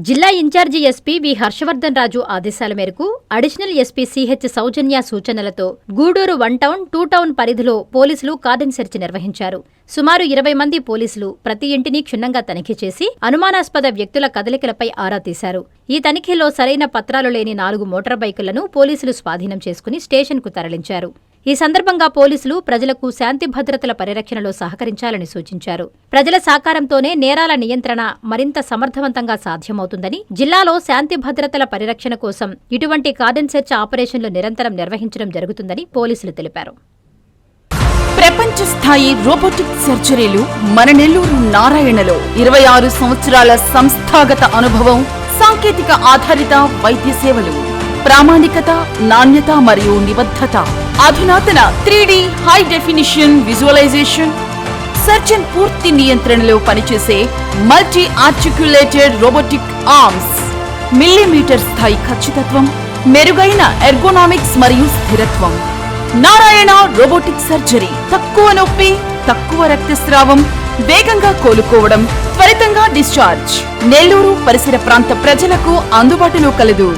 జిల్లా incharge SP వి హర్షవర్ధన్ రాజు ఆదేశాల మేరకు అడిషనల్ ఎస్పీ సిహెచ్ సౌజన్య సూచనలతో గూడూరు 1 టౌన్ 2 టౌన్ పరిధిలో పోలీసులు కార్డన్ సెర్చ్ నిర్వహించారు. సుమారు 20 మంది పోలీసులు ప్రతి ఇంటిని క్షుణ్ణంగా తనిఖీ చేసి అనుమానాస్పద వ్యక్తుల కదలికలపై ఆరా తీశారు. ఈ తనిఖీలో సరైన పత్రాలు లేని 4 మోటార్ బైకులను పోలీసులు స్వాధీనం చేసుకుని స్టేషన్కు తరలించారు. ఈ సందర్భంగా పోలీసులు ప్రజలకు శాంతి భద్రతల పరిరక్షణలో సహకరించాలని సూచించారు. ప్రజల సహకారంతోనే నేరాల నియంత్రణ మరింత సమర్థవంతంగా సాధ్యమవుతుందని, జిల్లాలో శాంతి భద్రతల పరిరక్షణ కోసం ఇటువంటి కార్డన్ సెర్చ్ ఆపరేషన్లు నిరంతరం నిర్వహించడం జరుగుతుందని పోలీసులు తెలిపారు. ప్రపంచ స్థాయి రోబోటిక్ సర్జరీలు మన నెల్లూరు నారాయణలో 26 సంవత్సరాల సంస్థాగత అనుభవం, సాంకేతిక ఆధారిత వైద్య సేవలు, ప్రామాణికత, నాణ్యత మరియు నిబద్ధత, అధునాతన 3D high definition visualisation, surgeon పూర్తి నియంత్రణలో పనిచేసే multi articulated robotic arms, millimetre స్థాయి ఖచ్చితత్వం, మెరుగైన ఎర్గోనామిక్స్ మరియు స్థిరత్వం. Narayana robotic surgery. తక్కువ నొప్పి, తక్కువ రక్తస్రావం, వేగంగా కోలుకోవడం, త్వరితంగా డిశ్చార్జ్. నెల్లూరు పరిసర ప్రాంత ప్రజలకు అందుబాటులో కలదు.